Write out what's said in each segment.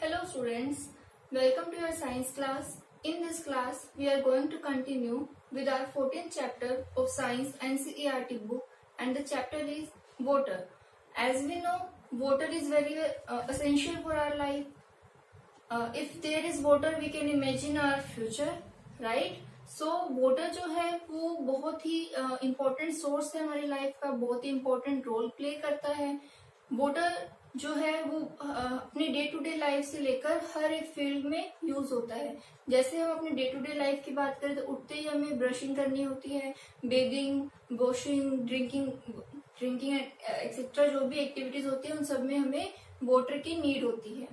Hello students, welcome to your science class. In this class, we are going to continue with our 14th chapter of science NCERT book, and the chapter is water. As we know, water is very essential for our life. If there is water, we can imagine our future, right? So water जो है वो बहुत ही important source है हमारी life का, बहुत ही important role play करता है. वाटर जो है वो अपनी डे टू डे लाइफ से लेकर हर एक फील्ड में यूज होता है. जैसे हम अपनी डे टू डे लाइफ की बात करें तो उठते ही हमें ब्रशिंग करनी होती है, बेदिंग, वॉशिंग, ड्रिंकिंग एक्सेट्रा जो भी एक्टिविटीज होती है उन सब में हमें वाटर की नीड होती है.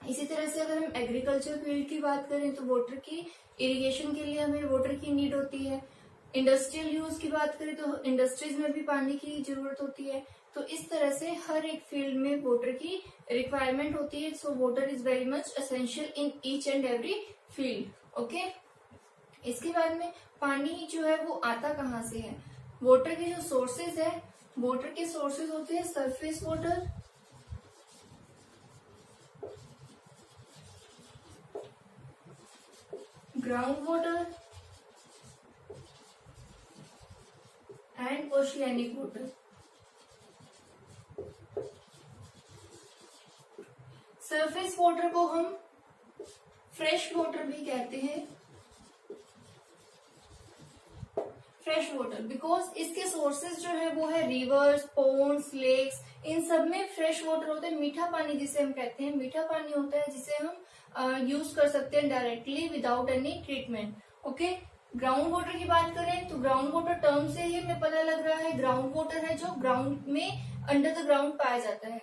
इसी तरह से अगर हम एग्रीकल्चर फील्ड की बात करें तो वाटर की इरिगेशन के लिए हमें वाटर की नीड होती है. इंडस्ट्रियल यूज की बात करें तो इंडस्ट्रीज में भी पानी की जरूरत होती है. तो इस तरह से हर एक फील्ड में वाटर की रिक्वायरमेंट होती है. So water is very much essential in each and every field. Okay, इसके बाद में पानी जो है वो आता कहाँ से है. वाटर के जो सोर्सेज है, वाटर के सोर्सेज होते हैं surface water, ground water and oceanic water. Surface water को हम फ्रेश वाटर भी कहते हैं. फ्रेश वाटर बिकॉज इसके सोर्सेज जो है वो है रिवर्स, पोन्ड्स, लेक्स. इन सब में फ्रेश वाटर होता है. मीठा पानी जिसे हम कहते हैं, मीठा पानी होता है जिसे हम यूज कर सकते हैं directly without any treatment. Okay, ground water की बात करें तो ग्राउंड वाटर टर्म से ही हमें पता लग रहा है ग्राउंड वाटर है जो ग्राउंड में अंडर द ग्राउंड पाया जाता है.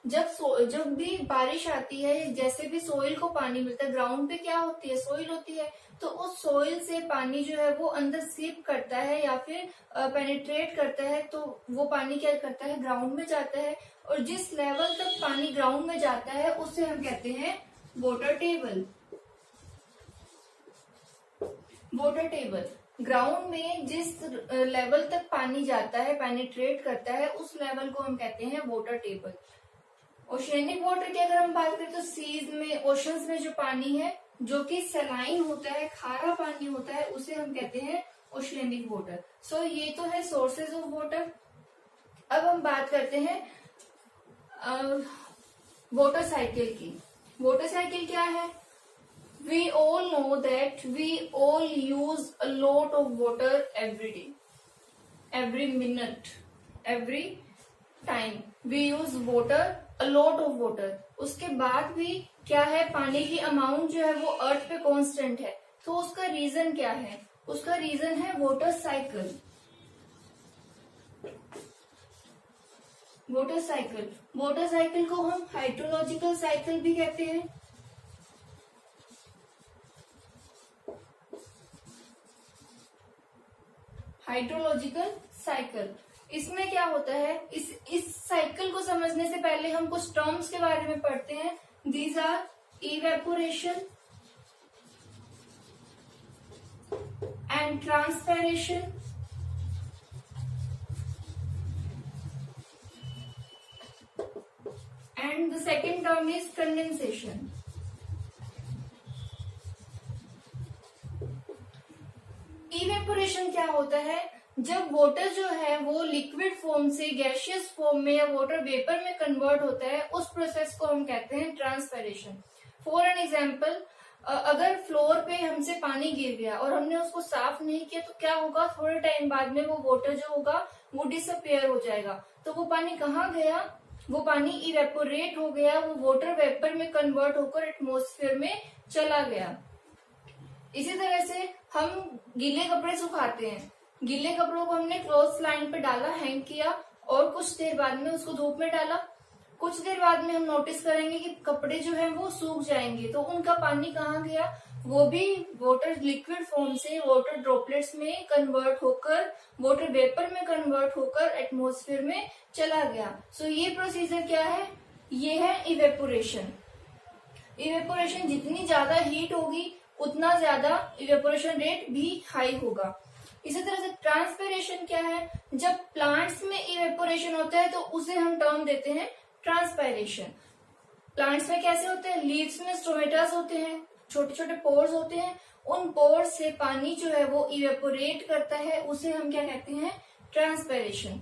जब भी बारिश आती है, जैसे भी सोइल को पानी मिलता है, ग्राउंड पे क्या होती है, सोइल होती है. तो उस सोइल से पानी जो है वो अंदर सीप करता है या फिर पेनिट्रेट करता है. तो वो पानी क्या करता है, ग्राउंड में जाता है. और जिस लेवल तक पानी ग्राउंड में जाता है उससे हम कहते हैं water table. Water table ground में जिस लेवल तक पानी जाता है, पेनिट्रेट करता है, उस लेवल को हम कहते हैं वाटर टेबल. ओशियनिक वाटर की अगर हम बात करें तो सीज में, ओशंस में जो पानी है जो कि सलाइन होता है, खारा पानी होता है, उसे हम कहते हैं ओशियनिक वाटर. सो ये तो है सोर्सेज ऑफ वाटर. अब हम बात करते हैं वाटर साइकिल की. वाटर साइकिल क्या है? We all know that we all use a lot of water every day, every minute, every time. We use water, a lot of water. उसके बाद भी क्या है, पानी की अमाउंट जो है वो अर्थ पे कांस्टेंट है. तो उसका रीजन क्या है? उसका रीजन है water cycle. Water cycle, water cycle को हम हाइड्रोलॉजिकल साइकिल भी कहते हैं. हाइड्रोलॉजिकल साइकिल, इसमें क्या होता है, इस साइकिल को समझने से पहले हम कुछ टर्म्स के बारे में पढ़ते हैं. These are evaporation and transpiration and the second term is condensation. Evaporation क्या होता है? जब वाटर जो है वो लिक्विड फॉर्म से गैसियस फॉर्म में या वाटर वेपर में कन्वर्ट होता है, उस प्रोसेस को हम कहते हैं ट्रांसपैरेशन. फॉर एन एग्जाम्पल, अगर फ्लोर पे हमसे पानी गिर गया और हमने उसको साफ नहीं किया तो क्या होगा, थोड़े टाइम बाद में वो वाटर जो होगा वो डिसअपियर हो जाएगा. तो वो पानी कहाँ गया? वो पानी इवेपोरेट हो गया, वो वाटर वेपर में कन्वर्ट होकर एटमोस्फेयर में चला गया. इसी तरह से हम गीले कपड़े सुखाते हैं. गीले कपड़ों को हमने क्लोथ लाइन पे डाला, हैंग किया, और कुछ देर बाद में उसको धूप में डाला. कुछ देर बाद में हम नोटिस करेंगे कि कपड़े जो है वो सूख जाएंगे. तो उनका पानी कहाँ गया? वो भी वाटर लिक्विड फॉर्म से वाटर ड्रॉपलेट्स में कन्वर्ट होकर, वाटर वेपर में कन्वर्ट होकर एटमोस्फेयर में चला गया. सो ये प्रोसीजर क्या है? ये है इवेपोरेशन. इवेपोरेशन जितनी ज्यादा हीट होगी उतना ज्यादा इवेपोरेशन रेट भी हाई होगा. इसी तरह से ट्रांसपैरेशन क्या है? जब प्लांट्स में इवेपोरेशन होता है तो उसे हम टर्म देते हैं ट्रांसपायरेशन. प्लांट्स में कैसे होते हैं, लीव्स में स्टोमेटास होते हैं, छोटे छोटे पोर्स होते हैं, उन पोर्स से पानी जो है वो इवेपोरेट करता है, उसे हम क्या कहते हैं, ट्रांसपेरेशन।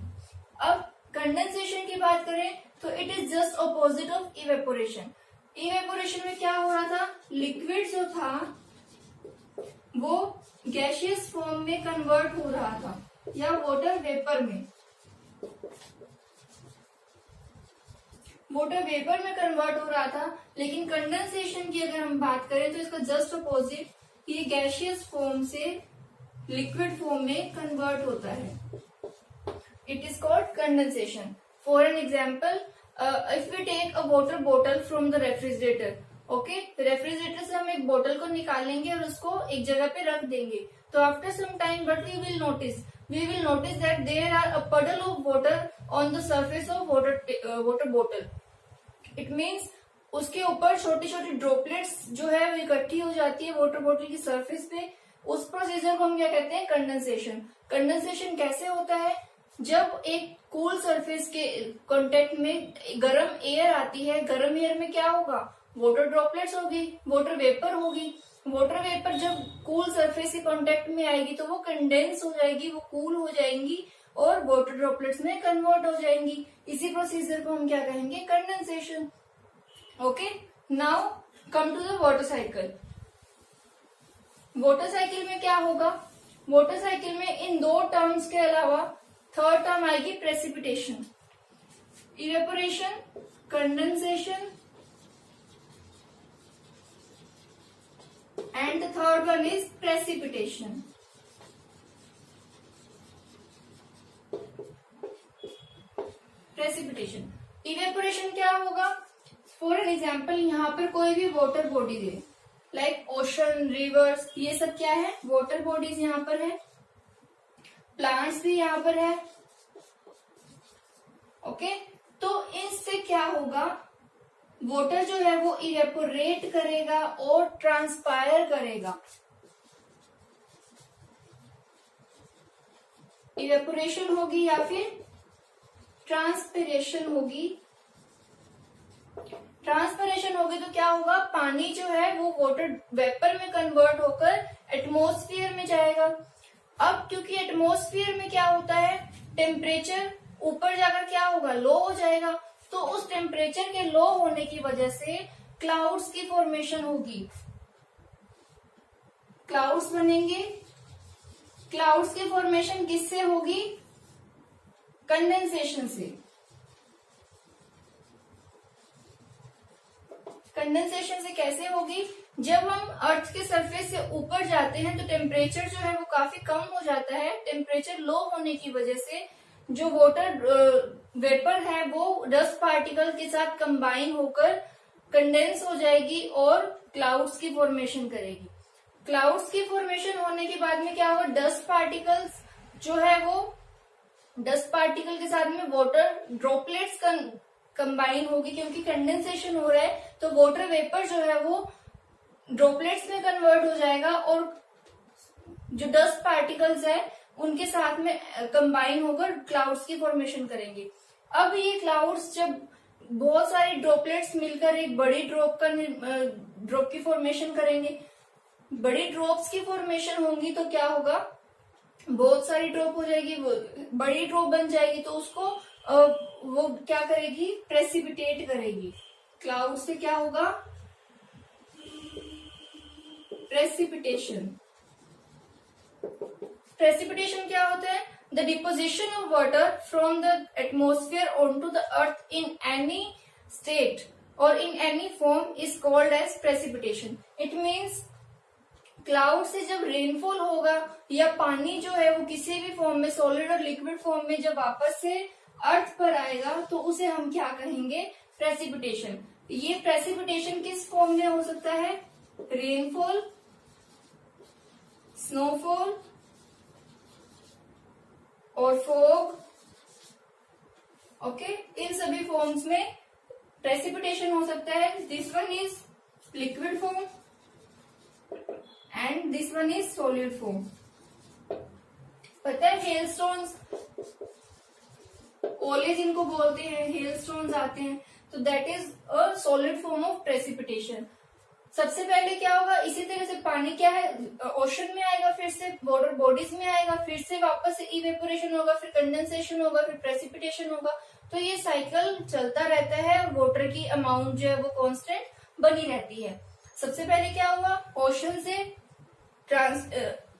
अब कंडेंसेशन की बात करें तो it is just opposite of evaporation. Evaporation में क्या हो रहा था, लिक्विड जो था वो गैसियस फॉर्म में कन्वर्ट हो रहा था या वाटर वेपर में, वाटर वेपर में कन्वर्ट हो रहा था। लेकिन कंडेंसेशन की अगर हम बात करें तो इसका जस्ट अपोजिट, ये गैसियस फॉर्म से लिक्विड फॉर्म में कन्वर्ट होता है। It is called condensation. For an example, if we take a water bottle from the refrigerator, okay, refrigerator से हम एक बोतल को निकालेंगे और उसको एक जगह पे रख देंगे, तो after some time what we will notice that there are a puddle of water on the surface of water bottle. It means उसके ऊपर छोटी छोटी ड्रॉपलेट्स जो है वो इकट्ठी हो जाती है वाटर बॉटल की सरफेस पे। उस प्रोसीजर को हम क्या कहते हैं, कंडेंसेशन। कंडेंसेशन कैसे होता है, जब एक कूल सरफेस के कांटेक्ट में गर्म एयर आती है, गर्म एयर में क्या होगा, वाटर ड्रॉपलेट्स होगी, वाटर वेपर होगी। वाटर वेपर जब कूल सरफेस के कांटेक्ट में आएगी तो वो कंडेंस हो जाएगी, वो कूल हो जाएंगी और वाटर ड्रॉपलेट्स में कन्वर्ट हो जाएंगी। इसी प्रोसीजर को हम क्या कहेंगे, condensation. Okay, now come to the water cycle. Water cycle में क्या होगा, वाटर साइकिल में इन दो टर्म्स के अलावा थर्ड टर्म आएगी precipitation. Evaporation, condensation and the third one is precipitation. Precipitation, evaporation क्या होगा, फॉर एन एग्जाम्पल यहाँ पर कोई भी वाटर बॉडी है, लाइक ओशन, रिवर्स, ये सब क्या है, वाटर बॉडीज यहाँ पर है, प्लांट्स भी यहाँ पर है। ओके, तो इससे क्या होगा, वाटर जो है वो इवेपोरेट करेगा और ट्रांसपायर करेगा। इवेपोरेशन होगी या फिर ट्रांसपिरेशन होगी। ट्रांसपिरेशन होगी तो क्या होगा, पानी जो है वो वाटर वेपर में कन्वर्ट होकर एटमॉस्फेयर में जाएगा। अब क्योंकि एटमॉस्फेयर में क्या होता है, टेम्परेचर ऊपर जाकर क्या होगा, लो हो जाएगा, तो उस टेम्परेचर के लो होने की वजह से क्लाउड्स की फॉर्मेशन होगी, क्लाउड्स बनेंगे। क्लाउड्स की फॉर्मेशन किससे होगी, कंडेंसेशन से। कंडेंसेशन से कैसे होगी, जब हम अर्थ के सरफेस से ऊपर जाते हैं तो टेम्परेचर जो है वो काफी कम हो जाता है। टेम्परेचर लो होने की वजह से जो वाटर वेपर है वो डस्ट पार्टिकल के साथ कंबाइन होकर कंडेंस हो जाएगी और क्लाउड्स की फॉर्मेशन करेगी। क्लाउड्स की फॉर्मेशन होने के बाद में क्या होगा, डस्ट पार्टिकल्स जो है वो डस्ट पार्टिकल के साथ में वाटर ड्रॉपलेट्स कंबाइन होगी, क्योंकि कंडेंसेशन हो रहा है तो वाटर वेपर जो है वो ड्रॉपलेट्स में कन्वर्ट हो जाएगा और जो डस्ट पार्टिकल्स है उनके साथ में कंबाइन होकर क्लाउड्स की फॉर्मेशन करेंगे। अब ये क्लाउड्स जब बहुत सारे ड्रॉपलेट्स मिलकर एक बड़ी ड्रॉप की फॉर्मेशन करेंगे, बड़ी ड्रॉप्स की फॉर्मेशन होंगी तो क्या होगा, बहुत सारी ड्रॉप हो जाएगी, बड़ी ड्रॉप बन जाएगी, तो उसको वो क्या करेगी, प्रेसिपिटेट करेगी। क्लाउड से क्या होगा, प्रेसिपिटेशन। प्रेसिपिटेशन क्या होता है, the deposition of water from the atmosphere onto the earth in any state और in any form is called as precipitation. It means cloud से जब रेनफॉल होगा या पानी जो है वो किसी भी फॉर्म में, सॉलिड और लिक्विड फॉर्म में जब वापस से अर्थ पर आएगा तो उसे हम क्या कहेंगे, प्रेसिपिटेशन। ये प्रेसिपिटेशन किस फॉर्म में हो सकता है, रेनफॉल, स्नोफॉल और फॉग। ओके, इन सभी फॉर्म्स में प्रेसिपिटेशन हो सकता है। This one is liquid form and this one is solid form. पता है हेलस्टोन्स, ओले जिनको बोलते हैं, हेलस्टोन्स आते हैं, तो that is a solid form of precipitation. सबसे पहले क्या होगा, इसी तरह से पानी क्या है, ओशन में आएगा, फिर से वाटर बॉडीज में आएगा, फिर से वापस से इवेपोरेशन होगा, फिर कंडेंसेशन होगा, फिर प्रेसिपिटेशन होगा। तो ये साइकिल चलता रहता है और वाटर की अमाउंट जो है वो कांस्टेंट बनी रहती है। सबसे पहले क्या हुआ, ओशन से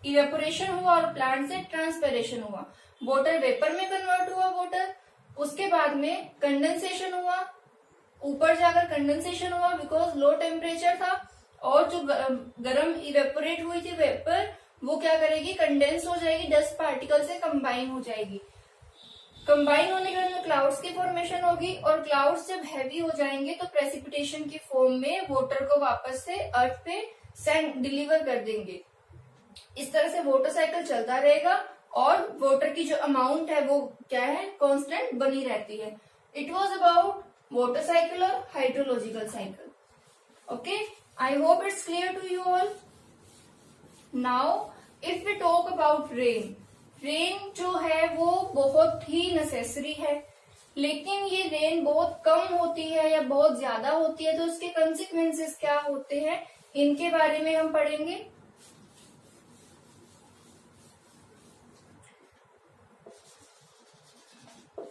इवेपोरेशन हुआ और प्लांट से ट्रांसपेरेशन हुआ, वाटर वेपर में कन्वर्ट हुआ वाटर। उसके बाद में कंडेंसेशन हुआ, ऊपर जाकर कंडेंसेशन हुआ बिकॉज लो टेम्परेचर था, और जो गर्म इवेपोरेट हुई थी वेपर, वो क्या करेगी, कंडेंस हो जाएगी, डस्ट पार्टिकल से कंबाइन हो जाएगी। कंबाइन होने के बाद क्लाउड्स की फॉर्मेशन होगी, और क्लाउड्स जब हैवी हो जाएंगे तो प्रेसिपिटेशन की फॉर्म में वाटर को वापस से अर्थ पे सेंड डिलीवर कर देंगे। इस तरह से वाटर साइकिल चलता रहेगा और वाटर की जो अमाउंट है वो क्या है, कांस्टेंट बनी रहती है। It was about water cycle or hydrological cycle. Okay, I hope it's clear to you all. Now if we talk about rain जो है वो बहुत ही नेसेसरी है, लेकिन ये रेन बहुत कम होती है या बहुत ज्यादा होती है तो उसके कंसिक्वेंसेस क्या होते हैं, इनके बारे में हम पढ़ेंगे।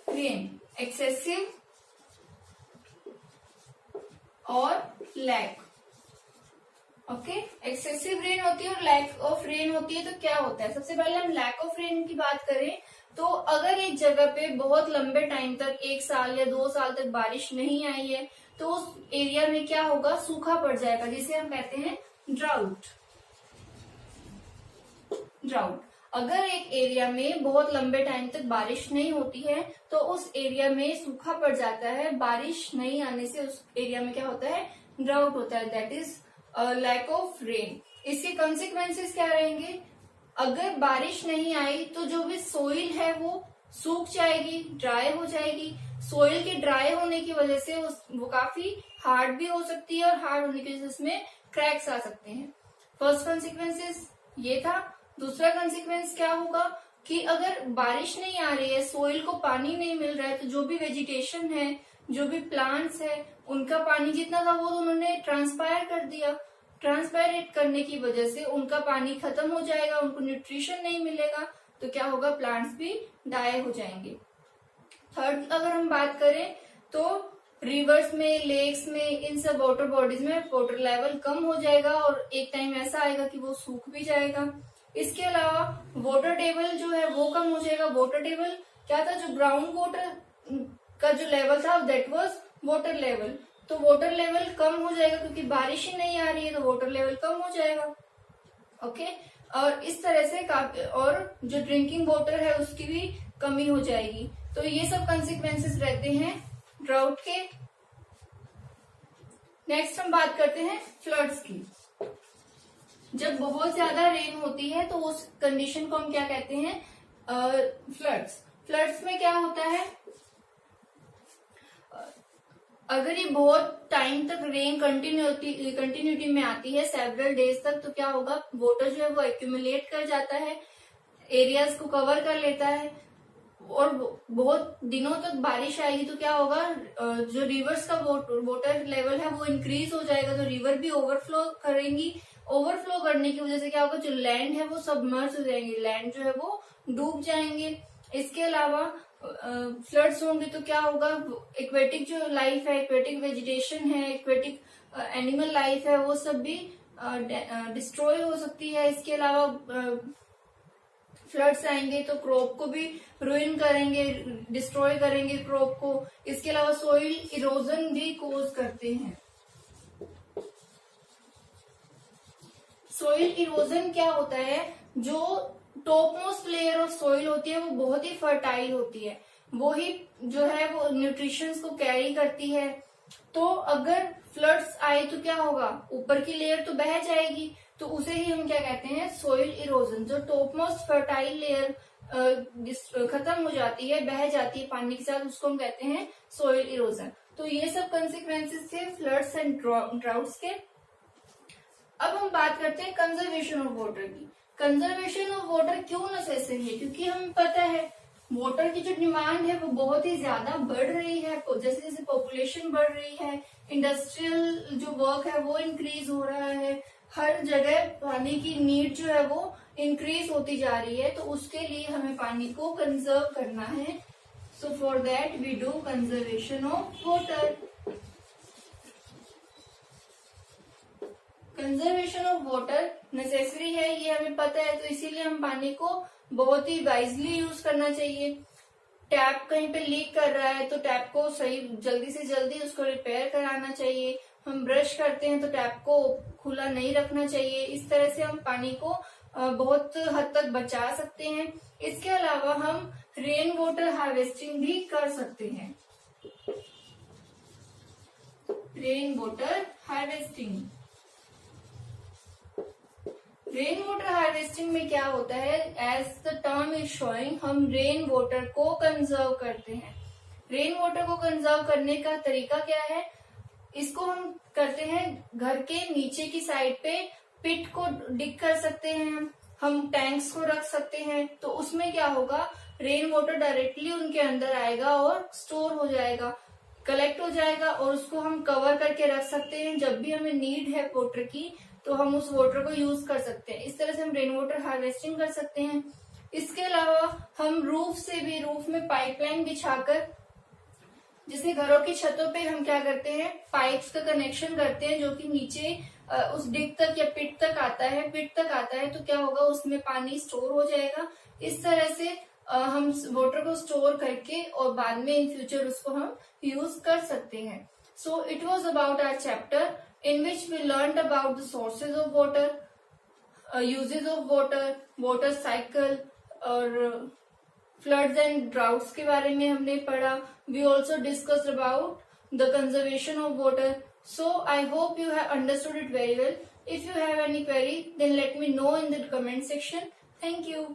रेन एक्सेसिव और लैक। ओके, एक्सेसिव रेन होती है और लैक ऑफ रेन होती है। तो क्या होता है, सबसे पहले हम लैक ऑफ रेन की बात करें तो अगर एक जगह पे बहुत लंबे टाइम तक, 1 साल या 2 साल तक बारिश नहीं आई है तो उस एरिया में क्या होगा, सूखा पड़ जाएगा, जिसे हम कहते हैं ड्राउट। अगर एक एरिया में बहुत लंबे टाइम तक बारिश नहीं होती है तो उस एरिया में सूखा पड़ जाता है, बारिश नहीं आने से उस एरिया में क्या होता है, ड्राउट होता है, that is lack of rain. इसके कॉन्सिक्वेंसेस क्या रहेंगे, अगर बारिश नहीं आई तो जो भी सोइल है वो सूख जाएगी, ड्राई हो जाएगी। सोइल के ड्राई होने की वजह से वो काफी हार्ड भी हो सकती है और हार्ड होने की वजह से उसमें क्रैक्स आ सकते हैं। फर्स्ट कॉन्सिक्वेंसेस ये था। दूसरा कंसिक्वेंस क्या होगा कि अगर बारिश नहीं आ रही है, सोइल को पानी नहीं मिल रहा है, तो जो भी वेजिटेशन है, जो भी प्लांट्स है, उनका पानी जितना था वो तो उन्होंने ट्रांसपायर कर दिया। ट्रांसपायरेट करने की वजह से उनका पानी खत्म हो जाएगा, उनको न्यूट्रिशन नहीं मिलेगा, तो क्या होगा, प्लांट्स भी डाई हो जाएंगे। थर्ड अगर हम बात करें तो रिवर्स में, लेक्स में, इन सब वाटर बॉडीज में वाटर लेवल कम हो जाएगा और एक टाइम ऐसा आएगा कि वो सूख भी जाएगा। इसके अलावा वाटर टेबल जो है वो कम हो जाएगा। वाटर टेबल क्या था, जो ग्राउंड वाटर का जो लेवल था दैट वाज वाटर लेवल, तो वाटर लेवल कम हो जाएगा क्योंकि बारिश ही नहीं आ रही है तो वाटर लेवल कम हो जाएगा। ओके, और इस तरह से काफी, और जो ड्रिंकिंग वाटर है उसकी भी कमी हो जाएगी। तो ये सब कंसिक्वेंसेस रहते हैं ड्राउट के। नेक्स्ट हम बात करते हैं फ्लड्स की। जब बहुत ज्यादा रेन होती है तो उस कंडीशन को हम क्या कहते हैं, फ्लड्स में क्या होता है, अगर ये बहुत टाइम तक रेन कंटिन्यूटी में आती है, सेवरल डेज तक, तो क्या होगा, वाटर जो है वो एक्यूमुलेट कर जाता है, एरियाज को कवर कर लेता है, और बहुत दिनों तक बारिश आएगी तो क्या होगा, जो रिवर्स का वाटर लेवल है वो इंक्रीज हो जाएगा, तो रिवर भी ओवरफ्लो करेंगी। ओवरफ्लो करने की वजह से क्या होगा, जो लैंड है वो सबमर्ज हो जाएंगे, लैंड जो है वो डूब जाएंगे। इसके अलावा फ्लड्स होंगे तो क्या होगा, एक्वेटिक जो लाइफ है, एक्वेटिक वेजिटेशन है, एक्वेटिक एनिमल लाइफ है, वो सब भी डिस्ट्रॉय हो सकती है। इसके अलावा फ्लड्स आएंगे तो क्रॉप को भी रुइन करेंगे, डिस्ट्रॉय करेंगे क्रॉप को। इसके अलावा सोइल इरोजन भी कोज करते हैं। सोइल इरोजन क्या होता है, जो top most layer of soil होती है वो बहुत ही फर्टाइल होती है, वो ही जो है वो न्यूट्रिशंस को कैरी करती है। तो अगर फ्लड्स आए तो क्या होगा, ऊपर की लेयर तो बह जाएगी, तो उसे ही हम क्या कहते हैं, सोइल इरोजन। जो टॉप मोस्ट फर्टाइल लेयर खत्म हो जाती है, बह जाती है पानी के साथ, उसको हम कहते हैं सोइल इरोजन। तो ये सब कंसिक्वेंसेस थे फ्लड्स एंड ड्राउट्स के। अब हम बात करते हैं कंजर्वेशन ऑफ वाटर की। कंजर्वेशन ऑफ वाटर क्यों नेसेसरी है, क्योंकि हमें पता है वाटर की जो डिमांड है वो बहुत ही ज्यादा बढ़ रही है। जैसे जैसे पॉपुलेशन बढ़ रही है, इंडस्ट्रियल जो वर्क है वो इंक्रीज हो रहा है, हर जगह पानी की नीड जो है वो इंक्रीज होती जा रही है। तो उसके लिए हमें पानी को कंजर्व करना है। So for that we do conservation of water. Conservation of water necessary है, ये हमें पता है। तो इसीलिए हम पानी को बहुत ही वाइजली यूज करना चाहिए। टैप कहीं पे लीक कर रहा है तो टैप को सही जल्दी से जल्दी उसको रिपेयर कराना चाहिए। हम ब्रश करते हैं तो टैप को खुला नहीं रखना चाहिए। इस तरह से हम पानी को बहुत हद तक बचा सकते हैं। इसके अलावा हम रेन वाटर हार्वेस्टिंग भी कर सकते हैं। Rain water harvesting, rain water harvesting में क्या होता है, as the term is showing, हम रेन वाटर को कंजर्व करते हैं। रेन वाटर को कंजर्व करने का तरीका क्या है, इसको हम करते हैं घर के नीचे की साइड पे पिट को डिग कर सकते हैं, हम टैंक्स को रख सकते हैं। तो उसमें क्या होगा, रेन वाटर डायरेक्टली उनके अंदर आएगा और स्टोर हो जाएगा, कलेक्ट हो जाएगा और उसको हम कवर करके रख सकते हैं। जब भी हमें नीड है वाटर की तो हम उस वाटर को यूज कर सकते हैं। इस तरह से हम रेन वाटर हार्वेस्टिंग कर सकते हैं। इसके अलावा हम रूफ से भी, रूफ में पाइपलाइन बिछाकर, जैसे घरों की छतों पे हम क्या करते हैं, पाइप्स का कनेक्शन करते हैं जो कि नीचे उस डिग तक या पिट तक आता है। पिट तक आता है तो क्या होगा, उसमें पानी स्टोर हो जाएगा। इस तरह से हम वाटर को स्टोर करके और बाद में इन फ्यूचर उसको हम यूज कर सकते हैं। So it was about our chapter in which we learned about the sources of water, uses of water, water cycle और floods and droughts के बारे में हमने पढ़ा। We also discussed about the conservation of water. So I hope you have understood it very well. If you have any query, then let me know in the comment section. Thank you.